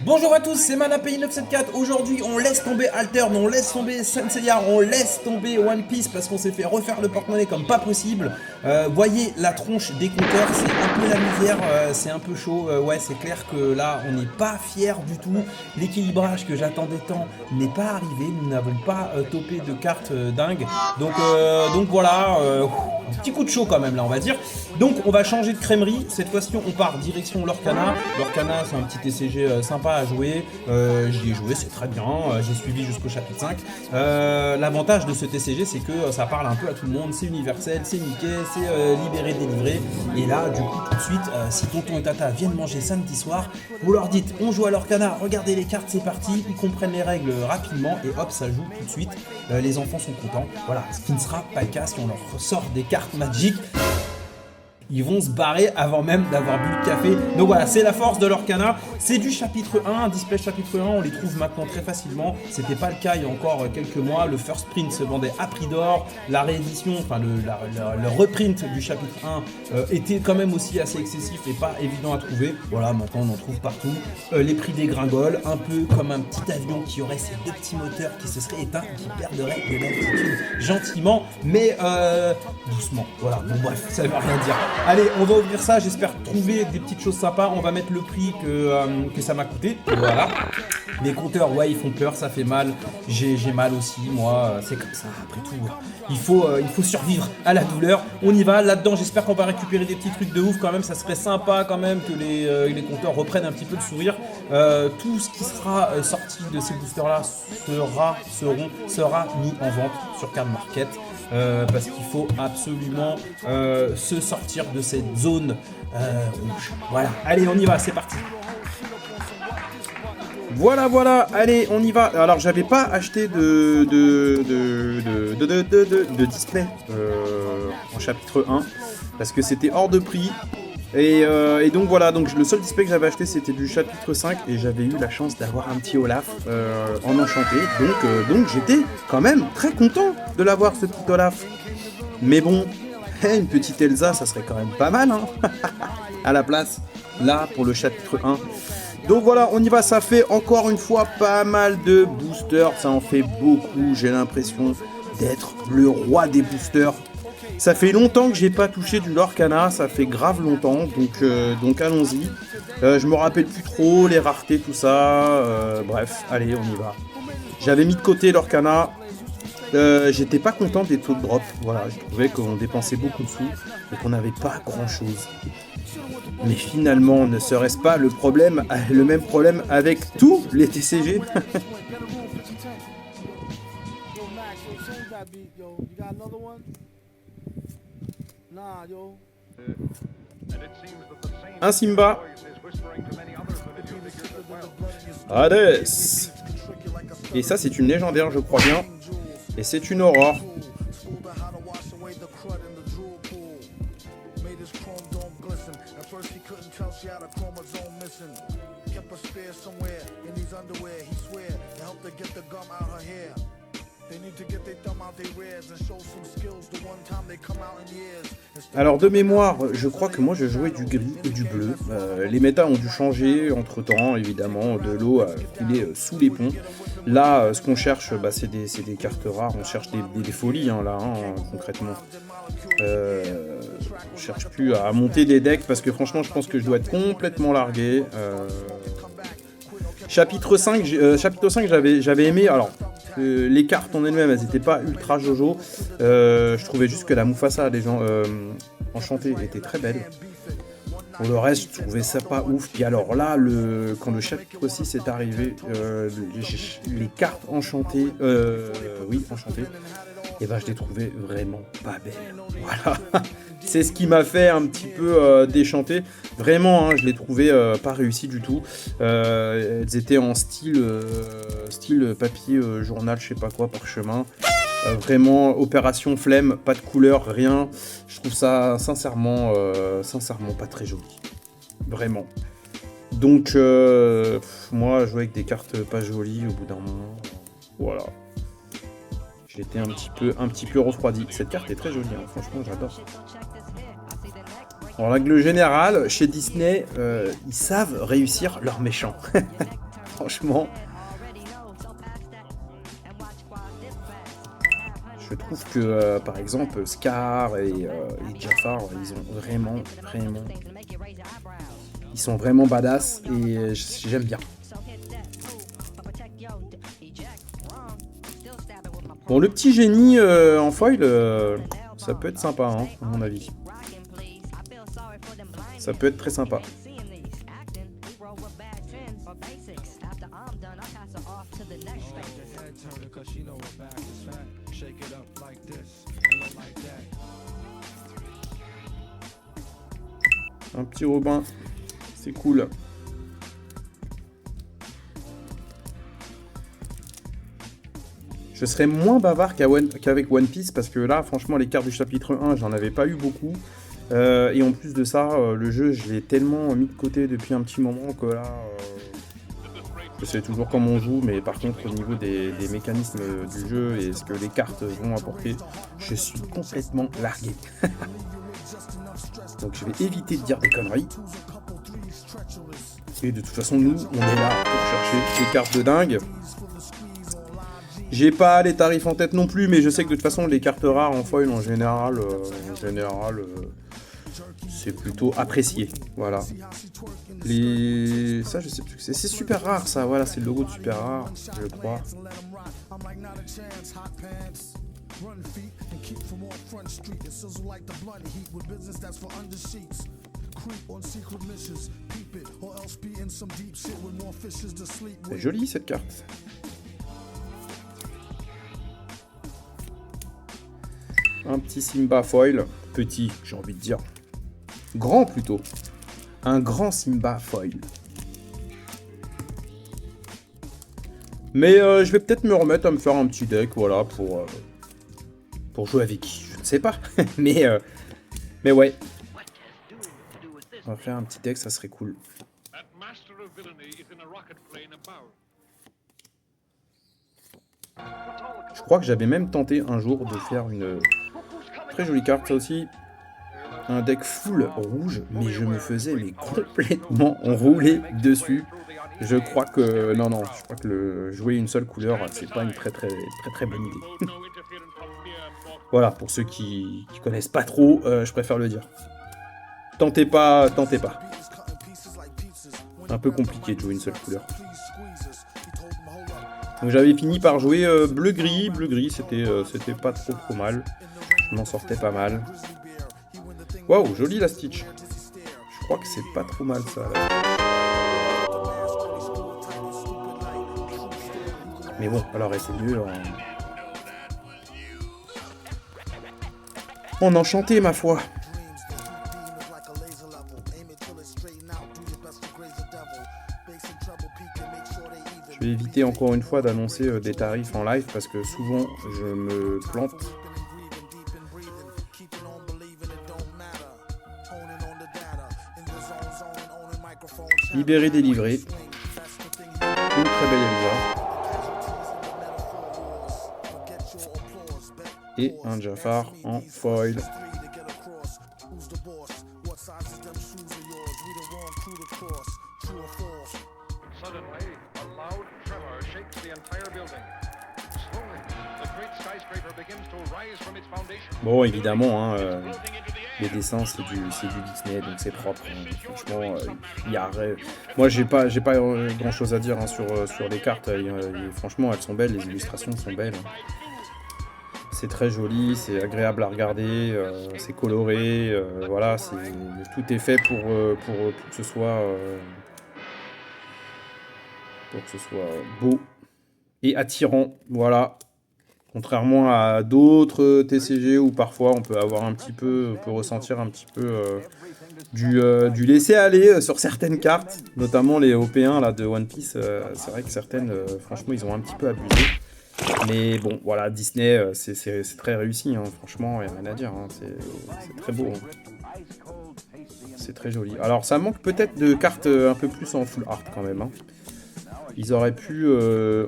Bonjour à tous, c'est ManaPay974. Aujourd'hui, on laisse tomber Altered, on laisse tomber Saint Seiya, on laisse tomber One Piece parce qu'on s'est fait refaire le porte-monnaie comme pas possible. Voyez la tronche des compteurs, c'est un peu la misère, c'est un peu chaud. Ouais, c'est clair que là, on n'est pas fiers du tout. L'équilibrage que j'attendais tant n'est pas arrivé. Nous n'avons pas topé de cartes dingues. Donc voilà, un petit coup de chaud quand même là, on va dire. Donc on va changer de crèmerie. Cette fois-ci, on part direction Lorcana. Lorcana, c'est un petit TCG sympa à jouer. J'y ai joué, c'est très bien. J'ai suivi jusqu'au chapitre 5. L'avantage de ce TCG, c'est que ça parle un peu à tout le monde. C'est universel, c'est Mickey, c'est libéré, délivré. Et là, du coup, tout de suite, si tonton et tata viennent manger samedi soir, vous leur dites on joue à Lorcana, regardez les cartes, c'est parti. Ils comprennent les règles rapidement et hop, ça joue tout de suite. Les enfants sont contents. Voilà, ce qui ne sera pas le cas si on leur sort des cartes magiques. Ils vont se barrer avant même d'avoir bu le café. Donc voilà, c'est la force de l'Orcana. C'est du chapitre 1, display chapitre 1, on les trouve maintenant très facilement. C'était pas le cas il y a encore quelques mois. Le first print se vendait à prix d'or. La réédition, enfin le reprint du chapitre 1 était quand même aussi assez excessif et pas évident à trouver. Voilà, maintenant on en trouve partout. Les prix dégringolent, un peu comme un petit avion qui aurait ses deux petits moteurs qui se seraient éteints, qui perdraient de l'altitude gentiment, mais doucement. Voilà, bon bref, ça veut rien dire. Allez, on va ouvrir ça, j'espère trouver des petites choses sympas. On va mettre le prix que ça m'a coûté. Voilà. Les compteurs, ouais, ils font peur, ça fait mal. J'ai mal aussi, moi. C'est comme ça, après tout. Il faut survivre à la douleur. On y va. Là-dedans, j'espère qu'on va récupérer des petits trucs de ouf quand même. Ça serait sympa quand même que les compteurs reprennent un petit peu le sourire. Tout ce qui sera sorti de ces boosters-là sera mis en vente sur Card Market. Parce qu'il faut absolument se sortir de cette zone rouge. Voilà, allez, on y va, c'est parti. Voilà, allez, on y va. Alors, j'avais pas acheté de display en chapitre 1 parce que c'était hors de prix. Et donc voilà, donc le seul display que j'avais acheté c'était du chapitre 5 et j'avais eu la chance d'avoir un petit Olaf en enchanté, donc j'étais quand même très content de l'avoir ce petit Olaf. Mais bon, une petite Elsa ça serait quand même pas mal hein à la place, là pour le chapitre 1. Donc voilà, on y va, ça fait encore une fois pas mal de boosters, ça en fait beaucoup, j'ai l'impression d'être le roi des boosters. Ça fait longtemps que j'ai pas touché du Lorcana, ça fait grave longtemps, donc allons-y. Je me rappelle plus trop les raretés, tout ça. Bref, allez, on y va. J'avais mis de côté Lorcana. J'étais pas content des taux de drop. Voilà, je trouvais qu'on dépensait beaucoup de sous et qu'on n'avait pas grand-chose. Mais finalement, ne serait-ce pas le même problème avec tous les TCG? Un Simba. Hades. Et ça c'est une légendaire je crois bien. Et c'est une aurore. Alors de mémoire, je crois que moi je jouais du gris et du bleu. Les méta ont dû changer entre temps, évidemment, de l'eau a coulé sous les ponts. Là, ce qu'on cherche, c'est des cartes rares, on cherche des folies là, concrètement. Je cherche plus à monter des decks parce que franchement je pense que je dois être complètement largué. Chapitre 5, j'avais aimé. Alors, les cartes en elles-mêmes, elles n'étaient pas ultra jojo. Je trouvais juste que la Mufasa, les gens enchantée, était très belle. Pour le reste, je trouvais ça pas ouf. Puis alors là, quand le chapitre 6 est arrivé, les cartes enchantées, enchantées, et je les trouvais vraiment pas belles. Voilà. C'est ce qui m'a fait un petit peu déchanter. Vraiment, je les trouvais pas réussies du tout. Elles étaient en style papier, journal, je sais pas quoi, parchemin. Vraiment, opération flemme, pas de couleur, rien. Je trouve ça sincèrement pas très joli. Vraiment. Donc, moi, jouer avec des cartes pas jolies au bout d'un moment. Voilà. J'étais un petit peu refroidi. Cette carte est très jolie, hein. Franchement, j'adore. En règle générale, chez Disney, ils savent réussir leurs méchants. franchement. Je trouve que, par exemple, Scar et Jafar, ils ont vraiment... Ils sont vraiment badass et j'aime bien. Bon, le petit génie en foil, ça peut être sympa, hein, à mon avis. Ça peut être très sympa. Un petit Robin, c'est cool. Je serais moins bavard qu'avec One Piece parce que là, franchement, les cartes du chapitre 1, j'en avais pas eu beaucoup. Et en plus de ça, le jeu, je l'ai tellement mis de côté depuis un petit moment que là, je sais toujours comment on joue, mais par contre, au niveau des mécanismes du jeu et ce que les cartes vont apporter, je suis complètement largué. Donc je vais éviter de dire des conneries. Et de toute façon, nous, on est là pour chercher des cartes de dingue. J'ai pas les tarifs en tête non plus, mais je sais que de toute façon, les cartes rares en foil, en général, c'est plutôt apprécié. Voilà. Ça, je sais plus. C'est super rare, ça. Voilà, c'est le logo de super rare, je crois. C'est joli cette carte. Un petit Simba foil. Petit, j'ai envie de dire. Grand plutôt. Un grand Simba foil. Mais je vais peut-être me remettre à me faire un petit deck, voilà, pour jouer avec qui, je ne sais pas. mais ouais. On va faire un petit deck, ça serait cool. Je crois que j'avais même tenté un jour de faire une très jolie carte, ça aussi. Un deck full rouge, mais je me faisais complètement rouler dessus. Je crois que... Non, je crois que jouer une seule couleur, c'est pas une très bonne idée. Voilà, pour ceux qui connaissent pas trop, je préfère le dire. Tentez pas. Un peu compliqué de jouer une seule couleur. Donc j'avais fini par jouer bleu-gris. Bleu-gris, c'était pas trop mal. Je m'en sortais pas mal. Waouh, joli la Stitch. Je crois que c'est pas trop mal ça. Là. Mais bon, alors c'est mieux en enchanté, ma foi. Je vais éviter encore une fois d'annoncer des tarifs en live parce que souvent je me plante. Libéré, délivré. Une très belle Elsa. Et un Jafar en foil. Bon, évidemment, hein, les dessins c'est du Disney, donc c'est propre. Hein. Franchement, moi j'ai pas grand chose à dire hein, sur les cartes. Franchement, elles sont belles, les illustrations sont belles. C'est très joli, c'est agréable à regarder, c'est coloré, voilà, tout est fait pour que ce soit beau et attirant, voilà. Contrairement à d'autres TCG où parfois on peut ressentir un petit peu du laisser-aller sur certaines cartes, notamment les OP1 là, de One Piece. C'est vrai que certaines, franchement, ils ont un petit peu abusé. Mais bon, voilà, Disney, c'est très réussi, hein, franchement, il n'y a rien à dire. Hein, c'est très beau. Hein. C'est très joli. Alors, ça manque peut-être de cartes un peu plus en full art quand même. Hein. Ils auraient pu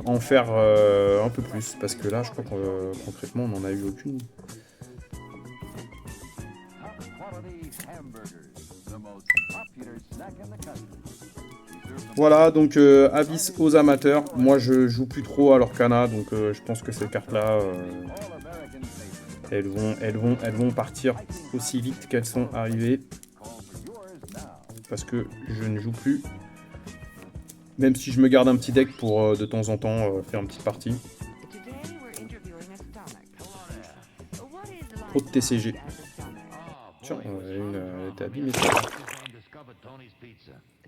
en faire un peu plus, parce que là, je crois que concrètement, on n'en a eu aucune. Voilà, donc avis aux amateurs. Moi, je joue plus trop à l'Orcana, donc je pense que ces cartes-là, elles vont partir aussi vite qu'elles sont arrivées. Parce que je ne joue plus. Même si je me garde un petit deck pour de temps en temps faire une petite partie. Trop de TCG. Tiens, t'as abîmé ça.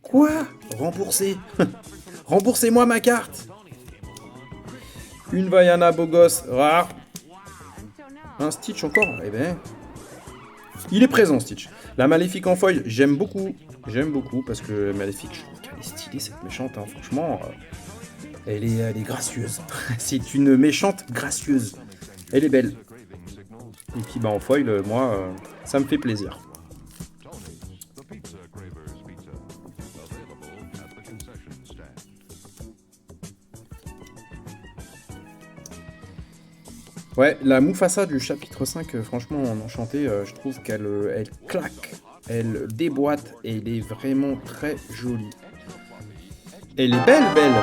Quoi? Remboursé. Remboursez-moi ma carte. Une Vaiana beau gosse rare. Un Stitch encore. Eh ben, il est présent Stitch. La Maléfique en foil, j'aime beaucoup. J'aime beaucoup parce que Maléfique, je trouve qu'elle est stylée cette méchante. Hein. Franchement, elle est gracieuse. C'est une méchante gracieuse. Elle est belle. Et puis bah en foil, moi, ça me fait plaisir. Ouais, la Mufasa du chapitre 5, franchement, en enchanté, je trouve qu'elle elle claque, elle déboîte, et elle est vraiment très jolie. Elle est belle, belle.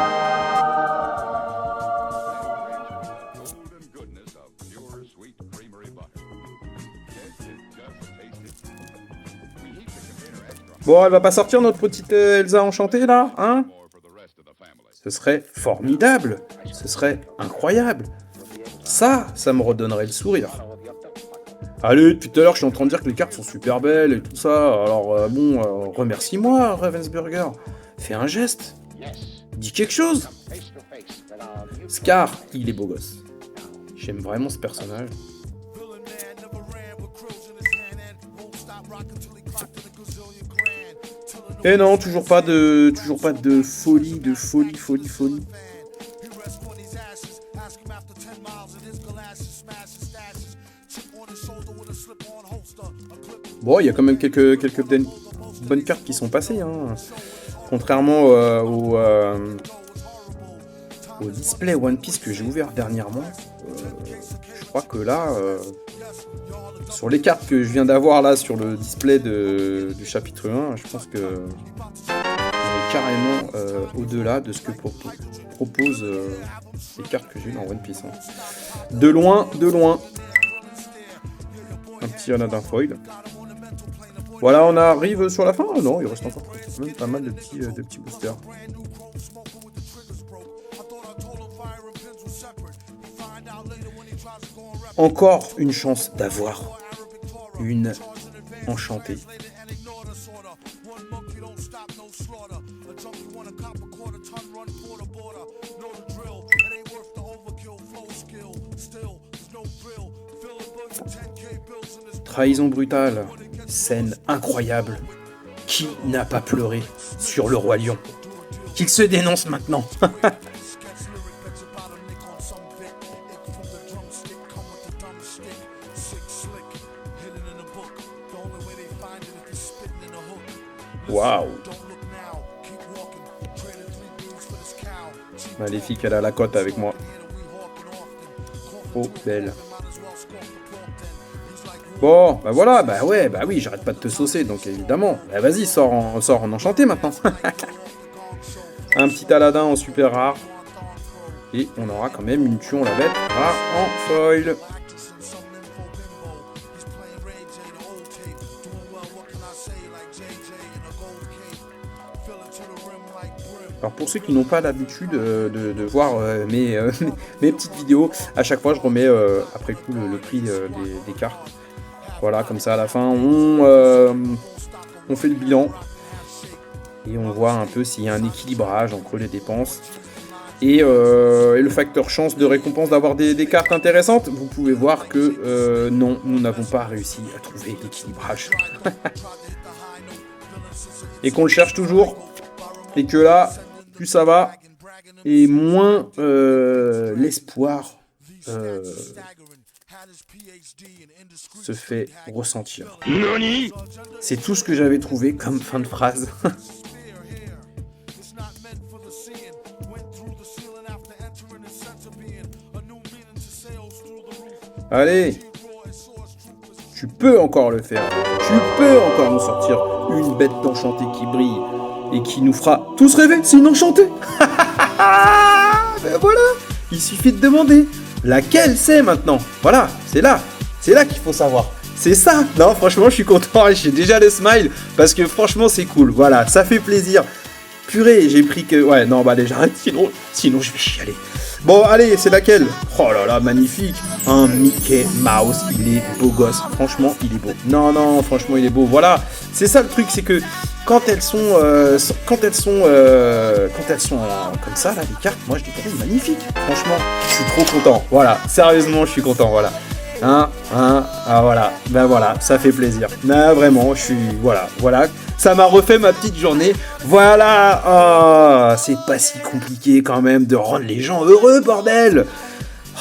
Bon, elle va pas sortir notre petite Elsa enchantée, là, hein? Ce serait formidable, ce serait incroyable. Ça me redonnerait le sourire. Allez, depuis tout à l'heure, je suis en train de dire que les cartes sont super belles et tout ça. Alors, remercie-moi, Ravensburger. Fais un geste. Dis quelque chose. Scar, il est beau gosse. J'aime vraiment ce personnage. Et non, toujours pas de folie, folie. Bon, il y a quand même quelques bonnes cartes qui sont passées, hein. Contrairement au display One Piece que j'ai ouvert dernièrement, je crois que là, sur les cartes que je viens d'avoir là sur le display du chapitre 1, je pense que on est carrément au-delà de ce que proposent les cartes que j'ai dans One Piece. Hein. De loin. Un petit Anadin foil. Voilà, on arrive sur la fin. Oh non, il reste encore même pas mal de petits boosters. Encore une chance d'avoir une enchantée. Trahison brutale, scène incroyable. Qui n'a pas pleuré sur le roi lion? Qu'il se dénonce maintenant. Waouh. Maléfique, elle a la cote avec moi. Oh, belle. Bon, bah voilà, bah ouais, bah oui, j'arrête pas de te saucer, donc évidemment. Bah vas-y, sors en enchanté maintenant. Un petit Aladin en super rare. Et on aura quand même une Tuon la bête rare en foil. Alors pour ceux qui n'ont pas l'habitude de voir mes petites vidéos, à chaque fois je remets après coup le prix des cartes. Voilà, comme ça à la fin on fait le bilan et on voit un peu s'il y a un équilibrage entre les dépenses et le facteur chance de récompense d'avoir des cartes intéressantes. Vous pouvez voir que non, nous n'avons pas réussi à trouver l'équilibrage. Et qu'on le cherche toujours et que là, plus ça va et moins l'espoir se fait ressentir. C'est tout ce que j'avais trouvé comme fin de phrase. Allez, tu peux encore le faire. Tu peux encore nous sortir une bête d'enchanté qui brille. et qui nous fera tous rêver. C'est une enchantée. Ben voilà, il suffit de demander. Laquelle c'est maintenant? Voilà, c'est là qu'il faut savoir. C'est ça. Non, franchement, je suis content. J'ai déjà le smile parce que franchement, c'est cool. Voilà, ça fait plaisir. Purée, j'ai pris que... Ouais, non, bah allez, j'arrête. Sinon, je vais chialer. Bon, allez, c'est laquelle? Oh là là, magnifique. Un Mickey Mouse. Il est beau gosse. Franchement, il est beau. Non, franchement, il est beau. Voilà. C'est ça le truc, c'est que quand elles sont comme ça, là, les cartes, moi, je les trouve magnifiques. Franchement, je suis trop content. Voilà. Sérieusement, je suis content. Voilà. Ah voilà, ben voilà, ça fait plaisir. Ah, vraiment, je suis, voilà, ça m'a refait ma petite journée. Voilà, c'est pas si compliqué quand même de rendre les gens heureux, bordel.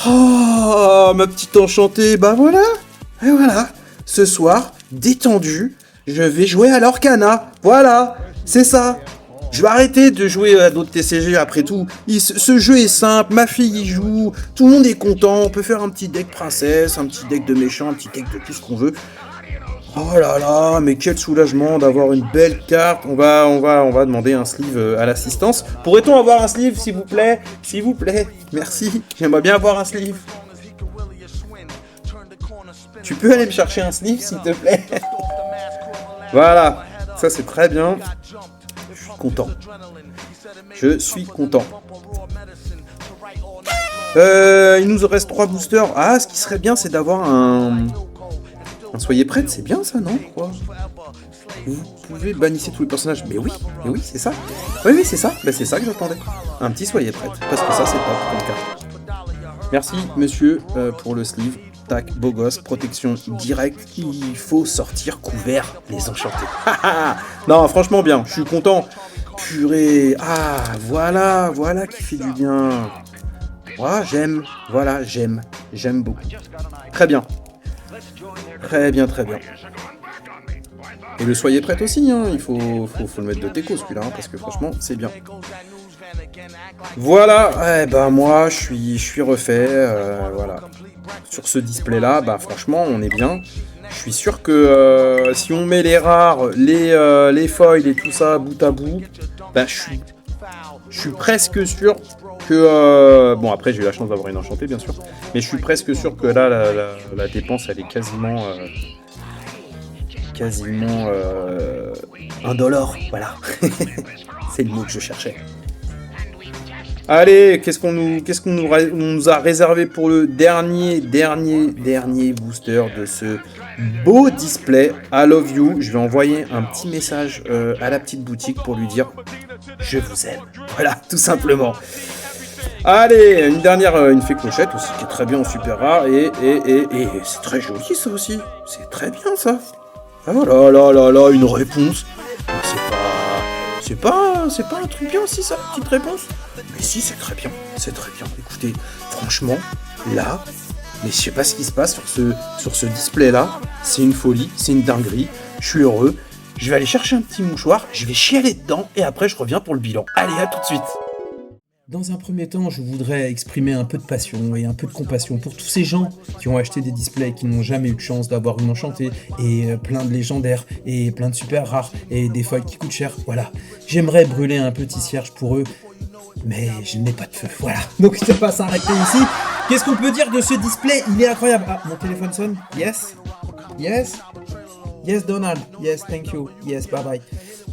Oh, ma petite enchantée, bah voilà, et voilà. Ce soir, détendu, je vais jouer à l'Orcana. Voilà, c'est ça. Je vais arrêter de jouer à d'autres TCG après tout. Ce jeu est simple, ma fille y joue, tout le monde est content, on peut faire un petit deck princesse, un petit deck de méchant, un petit deck de tout ce qu'on veut. Oh là là, mais quel soulagement d'avoir une belle carte. On va demander un sleeve à l'assistance. Pourrait-on avoir un sleeve, s'il vous plaît? S'il vous plaît, merci. J'aimerais bien avoir un sleeve. Tu peux aller me chercher un sleeve, s'il te plaît? Voilà, ça c'est très bien. Content. Je suis content. Il nous reste 3 boosters. Ah, ce qui serait bien, c'est d'avoir un soyez prête, c'est bien ça, non? Quoi? Vous pouvez bannir tous les personnages. Mais oui, c'est ça. Oui, c'est ça. Ben, c'est ça que j'attendais. Un petit soyez prête. Parce que ça, c'est top comme carte. Merci, monsieur, pour le sleeve. Tac, beau gosse, protection directe. Il faut sortir couvert, les enchantés. Non, franchement bien, je suis content. Purée, voilà qui fait du bien. Moi, j'aime, j'aime beaucoup. Très bien. Très bien. Et le soyez prête aussi, hein. Il faut le mettre de teco celui-là, hein, parce que franchement, c'est bien. Voilà, moi, je suis refait, voilà. Sur ce display-là, franchement, on est bien. Je suis sûr que si on met les rares, les foils et tout ça bout à bout, je suis presque sûr que... bon, après, j'ai eu la chance d'avoir une enchantée, bien sûr. Mais je suis presque sûr que là, la dépense, elle est quasiment $1. Voilà. C'est le mot que je cherchais. Allez, qu'est-ce qu'on nous a réservé pour le dernier booster de ce beau display. I love you. Je vais envoyer un petit message à la petite boutique pour lui dire je vous aime. Voilà, tout simplement. Allez, une dernière, une fée clochette aussi qui est très bien en super rare et c'est très joli ça aussi. C'est très bien ça. Ah là, une réponse. C'est pas un truc bien aussi ça, petite réponse. Mais si, c'est très bien. Écoutez, franchement, là, mais je sais pas ce qui se passe sur ce display là. C'est une folie, c'est une dinguerie. Je suis heureux. Je vais aller chercher un petit mouchoir, je vais chialer dedans et après je reviens pour le bilan. Allez, à tout de suite. Dans un premier temps, je voudrais exprimer un peu de passion et un peu de compassion pour tous ces gens qui ont acheté des displays, qui n'ont jamais eu de chance d'avoir une enchantée, et plein de légendaires, et plein de super rares, et des foils qui coûtent cher, voilà. J'aimerais brûler un petit cierge pour eux, mais je n'ai pas de feu, voilà. Donc ça va s'arrêter ici. Qu'est-ce qu'on peut dire de ce display? Il est incroyable. Ah, mon téléphone sonne. Yes, Donald. Yes, thank you. Yes, bye bye.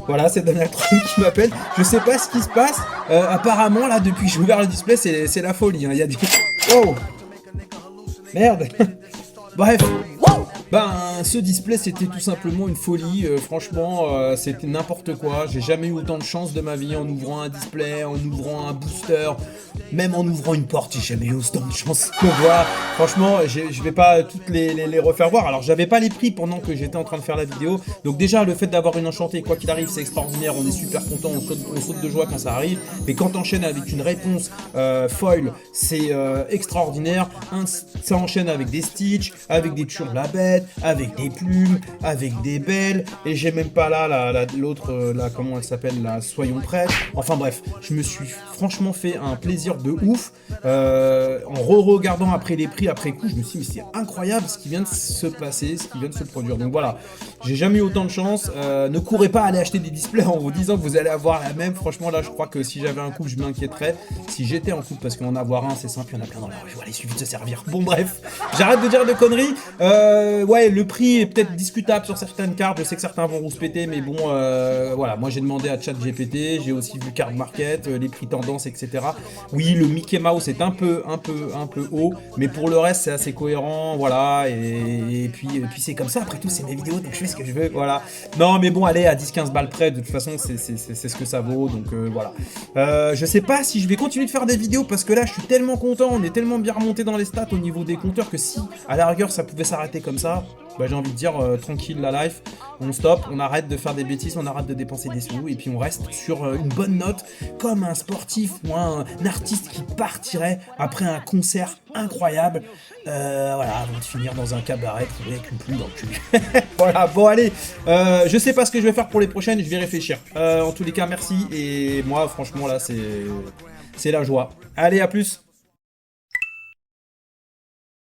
Voilà, c'est Donald Trump qui m'appelle. Je sais pas ce qui se passe. Apparemment, là, depuis que j'ai ouvert le display, c'est la folie. Hein. Il y a des... Oh merde. Bref. Ce display, c'était tout simplement une folie. Franchement, c'était n'importe quoi. J'ai jamais eu autant de chance de ma vie en ouvrant un display, en ouvrant un booster, même en ouvrant une porte. J'ai jamais eu autant de chance. Donc voilà, franchement, je vais pas toutes les refaire voir. Alors, j'avais pas les prix pendant que j'étais en train de faire la vidéo. Donc déjà, le fait d'avoir une enchantée, quoi qu'il arrive, c'est extraordinaire. On est super content, on saute de joie quand ça arrive. Mais quand t'enchaînes avec une réponse foil, c'est extraordinaire. Ça enchaîne avec des Stitch, avec des Turlabel, complète, avec des plumes, avec des belles, et j'ai même pas là, l'autre, là, comment elle s'appelle, là, Soyons prêts. Enfin bref, je me suis franchement fait un plaisir de ouf, en re-regardant après les prix, après coup, je me suis dit, mais c'est incroyable ce qui vient de se passer, ce qui vient de se produire. Donc voilà, j'ai jamais eu autant de chance. Ne courez pas à aller acheter des displays en vous disant que vous allez avoir la même. Franchement, là, je crois que si j'avais un couple, je m'inquiéterais. Si j'étais en couple, parce qu'en avoir un, c'est simple, il y en a plein dans la rue. Voilà, il suffit de se servir. Bon, bref, j'arrête de dire de conneries. Ouais, le prix est peut-être discutable sur certaines cartes. Je sais que certains vont rouspéter, mais bon, voilà. Moi, j'ai demandé à ChatGPT. J'ai aussi vu Card Market, les prix tendance, etc. Oui, le Mickey Mouse est un peu haut, mais pour le reste, c'est assez cohérent. Voilà, et puis c'est comme ça. Après tout, c'est mes vidéos, donc je fais ce que je veux. Voilà. Non, mais bon, allez, à 10-15 balles près, de toute façon, c'est ce que ça vaut, donc voilà. Je sais pas si je vais continuer de faire des vidéos, parce que là, je suis tellement content, on est tellement bien remonté dans les stats au niveau des compteurs, que si, à la rigueur, ça pouvait s'arrêter comme ça, bah, j'ai envie de dire, tranquille la life, on stop, on arrête de faire des bêtises, on arrête de dépenser des sous, et puis on reste sur une bonne note, comme un sportif ou un artiste qui partirait après un concert incroyable, voilà, avant de finir dans un cabaret trouvé avec une pluie dans le cul. Voilà, bon allez, je sais pas ce que je vais faire pour les prochaines, je vais réfléchir. En tous les cas, merci, et moi, franchement, là, c'est la joie. Allez, à plus.